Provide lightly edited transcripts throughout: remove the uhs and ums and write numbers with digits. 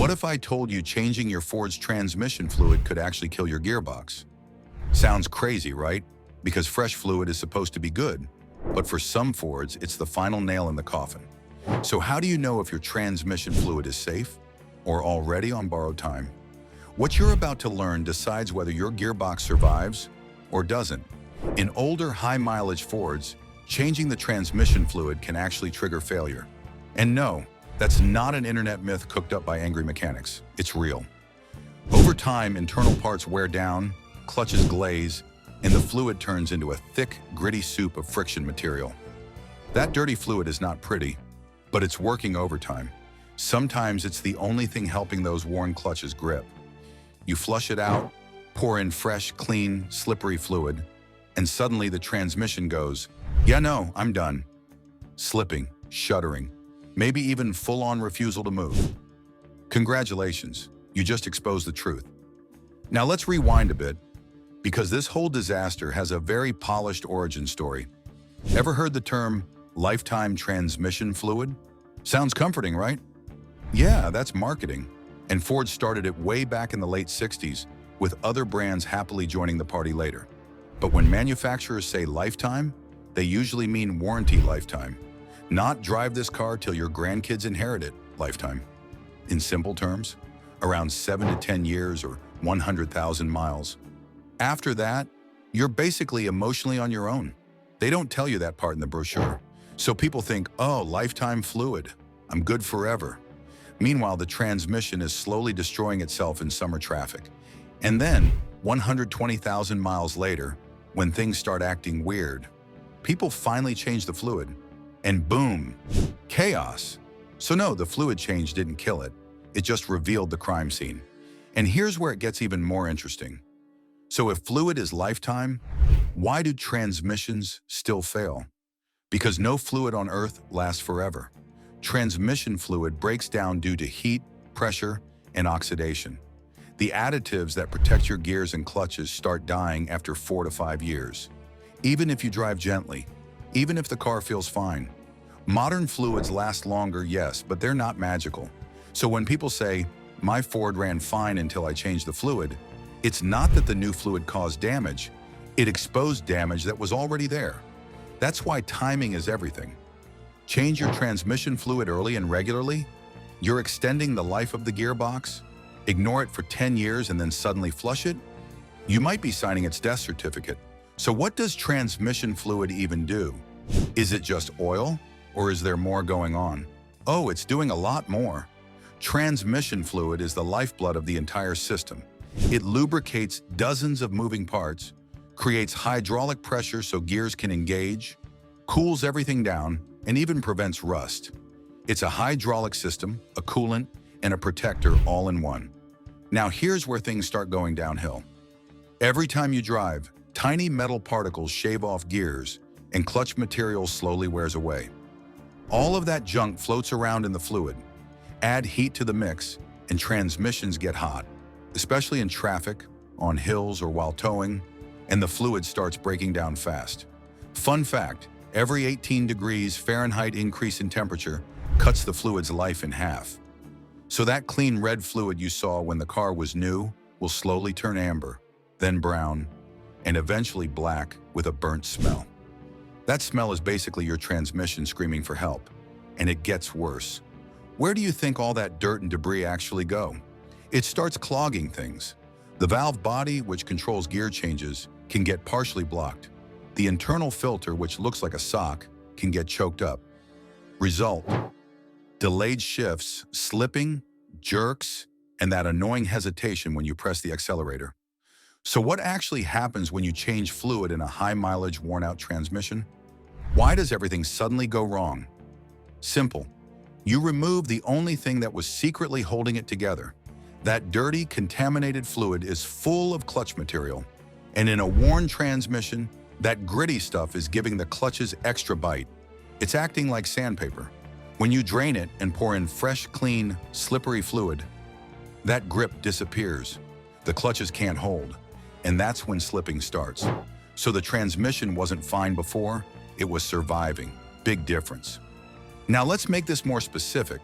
What if I told you changing your Ford's transmission fluid could actually kill your gearbox? Sounds crazy, right? Because fresh fluid is supposed to be good. But for some Fords, it's the final nail in the coffin. So how do you know if your transmission fluid is safe or already on borrowed time? What you're about to learn decides whether your gearbox survives or doesn't. In older, high-mileage Fords, changing the transmission fluid can actually trigger failure. And no, that's not an internet myth cooked up by angry mechanics. It's real. Over time, internal parts wear down, clutches glaze, and the fluid turns into a thick, gritty soup of friction material. That dirty fluid is not pretty, but it's working overtime. Sometimes it's the only thing helping those worn clutches grip. You flush it out, pour in fresh, clean, slippery fluid, and suddenly the transmission goes, "Yeah, no, I'm done." Slipping, shuddering, maybe even full-on refusal to move. Congratulations, you just exposed the truth. Now let's rewind a bit, because this whole disaster has a very polished origin story. Ever heard the term lifetime transmission fluid? Sounds comforting, right? Yeah, that's marketing. And Ford started it way back in the late 60s, with other brands happily joining the party later. But when manufacturers say lifetime, they usually mean warranty lifetime, not drive this car till your grandkids inherit it lifetime. In simple terms, around 7 to 10 years or 100,000 miles. After that, you're basically emotionally on your own. They don't tell you that part in the brochure. So people think, oh, lifetime fluid, I'm good forever. Meanwhile, the transmission is slowly destroying itself in summer traffic. And then, 120,000 miles later, when things start acting weird, people finally change the fluid. And boom, chaos. So no, the fluid change didn't kill it. It just revealed the crime scene. And here's where it gets even more interesting. So if fluid is lifetime, why do transmissions still fail? Because no fluid on Earth lasts forever. Transmission fluid breaks down due to heat, pressure, and oxidation. The additives that protect your gears and clutches start dying after 4 to 5 years. Even if you drive gently, even if the car feels fine. Modern fluids last longer, yes, but they're not magical. So when people say, my Ford ran fine until I changed the fluid, it's not that the new fluid caused damage, it exposed damage that was already there. That's why timing is everything. Change your transmission fluid early and regularly, you're extending the life of the gearbox. Ignore it for 10 years and then suddenly flush it, you might be signing its death certificate. So what does transmission fluid even do? Is it just oil, or is there more going on? Oh, it's doing a lot more. Transmission fluid is the lifeblood of the entire system. It lubricates dozens of moving parts, creates hydraulic pressure so gears can engage, cools everything down, and even prevents rust. It's a hydraulic system, a coolant, and a protector all in one. Now here's where things start going downhill. Every time you drive, tiny metal particles shave off gears, and clutch material slowly wears away. All of that junk floats around in the fluid. Add heat to the mix, and transmissions get hot, especially in traffic, on hills, or while towing, and the fluid starts breaking down fast. Fun fact, every 18 degrees Fahrenheit increase in temperature cuts the fluid's life in half. So that clean red fluid you saw when the car was new will slowly turn amber, then brown, and eventually black with a burnt smell. That smell is basically your transmission screaming for help. And it gets worse. Where do you think all that dirt and debris actually go? It starts clogging things. The valve body, which controls gear changes, can get partially blocked. The internal filter, which looks like a sock, can get choked up. Result: delayed shifts, slipping, jerks, and that annoying hesitation when you press the accelerator. So what actually happens when you change fluid in a high-mileage, worn-out transmission? Why does everything suddenly go wrong? Simple. You remove the only thing that was secretly holding it together. That dirty, contaminated fluid is full of clutch material. And in a worn transmission, that gritty stuff is giving the clutches extra bite. It's acting like sandpaper. When you drain it and pour in fresh, clean, slippery fluid, that grip disappears. The clutches can't hold. And that's when slipping starts. So the transmission wasn't fine before, it was surviving. Big difference. Now let's make this more specific.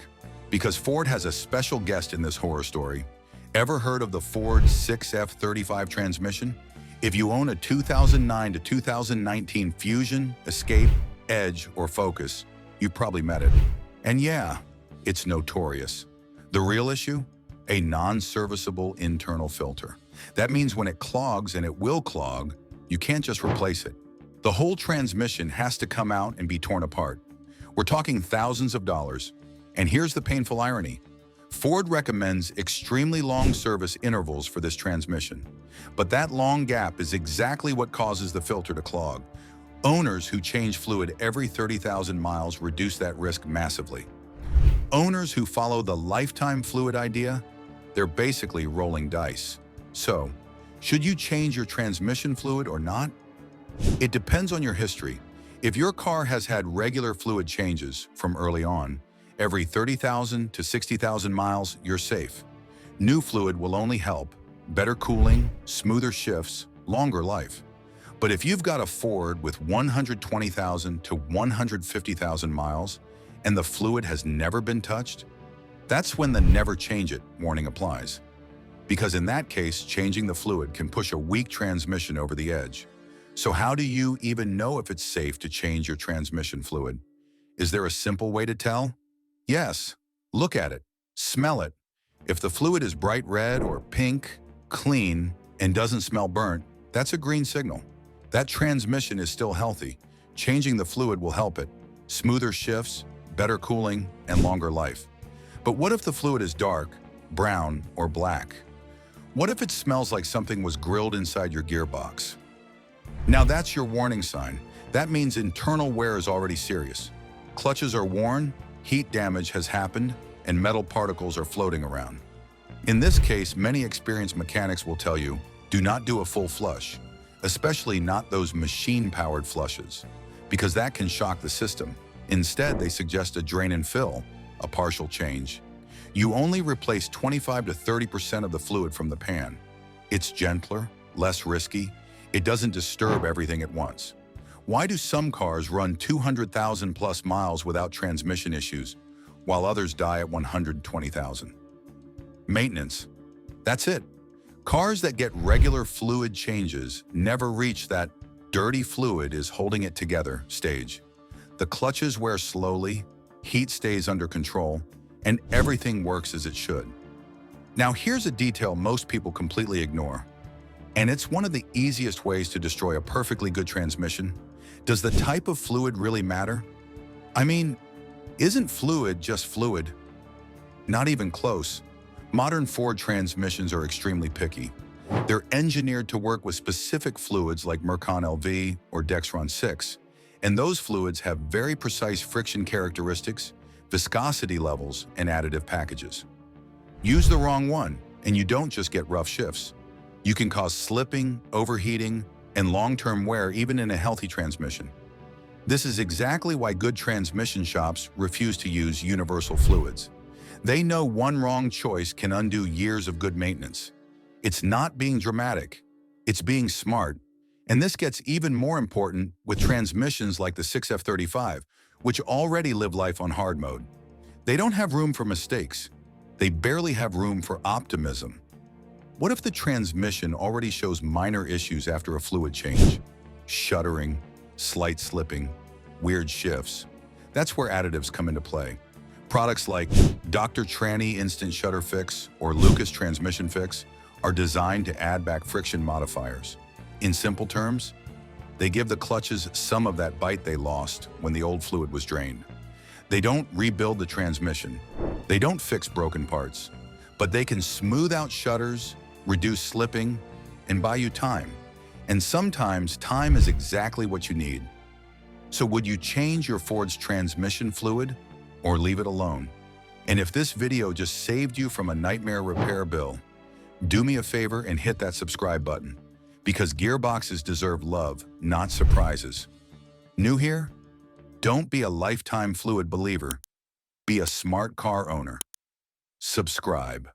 Because Ford has a special guest in this horror story. Ever heard of the Ford 6F35 transmission? If you own a 2009 to 2019 Fusion, Escape, Edge, or Focus, you probably met it. And yeah, it's notorious. The real issue? A non-serviceable internal filter. That means when it clogs, and it will clog, you can't just replace it. The whole transmission has to come out and be torn apart. We're talking thousands of dollars. And here's the painful irony. Ford recommends extremely long service intervals for this transmission. But that long gap is exactly what causes the filter to clog. Owners who change fluid every 30,000 miles reduce that risk massively. Owners who follow the lifetime fluid idea, they're basically rolling dice. So, should you change your transmission fluid or not? It depends on your history. If your car has had regular fluid changes from early on, every 30,000 to 60,000 miles, you're safe. New fluid will only help. Better cooling, smoother shifts, longer life. But if you've got a Ford with 120,000 to 150,000 miles and the fluid has never been touched, that's when the never change it warning applies. Because in that case, changing the fluid can push a weak transmission over the edge. So how do you even know if it's safe to change your transmission fluid? Is there a simple way to tell? Yes. Look at it. Smell it. If the fluid is bright red or pink, clean, and doesn't smell burnt, that's a green signal. That transmission is still healthy. Changing the fluid will help it. Smoother shifts, better cooling, and longer life. But what if the fluid is dark, brown, or black? What if it smells like something was grilled inside your gearbox? Now that's your warning sign. That means internal wear is already serious. Clutches are worn, heat damage has happened, and metal particles are floating around. In this case, many experienced mechanics will tell you, do not do a full flush, especially not those machine-powered flushes, because that can shock the system. Instead, they suggest a drain and fill, a partial change. You only replace 25 to 30% of the fluid from the pan. It's gentler, less risky. It doesn't disturb everything at once. Why do some cars run 200,000 plus miles without transmission issues, while others die at 120,000? Maintenance. That's it. Cars that get regular fluid changes never reach that dirty fluid is holding it together stage. The clutches wear slowly, heat stays under control, and everything works as it should. Now here's a detail most people completely ignore. And it's one of the easiest ways to destroy a perfectly good transmission. Does the type of fluid really matter? I mean, isn't fluid just fluid? Not even close. Modern Ford transmissions are extremely picky. They're engineered to work with specific fluids like Mercon LV or Dexron 6, and those fluids have very precise friction characteristics, viscosity levels, and additive packages. Use the wrong one, and you don't just get rough shifts. You can cause slipping, overheating, and long-term wear even in a healthy transmission. This is exactly why good transmission shops refuse to use universal fluids. They know one wrong choice can undo years of good maintenance. It's not being dramatic, it's being smart. And this gets even more important with transmissions like the 6F35, which already live life on hard mode. They don't have room for mistakes. They barely have room for optimism. What if the transmission already shows minor issues after a fluid change? Shuddering, slight slipping, weird shifts. That's where additives come into play. Products like Dr. Tranny Instant Shudder Fix or Lucas Transmission Fix are designed to add back friction modifiers. In simple terms, they give the clutches some of that bite they lost when the old fluid was drained. They don't rebuild the transmission. They don't fix broken parts, but they can smooth out shudders, reduce slipping, and buy you time. And sometimes time is exactly what you need. So would you change your Ford's transmission fluid or leave it alone? And if this video just saved you from a nightmare repair bill, do me a favor and hit that subscribe button, because gearboxes deserve love, not surprises. New here? Don't be a lifetime fluid believer. Be a smart car owner. Subscribe.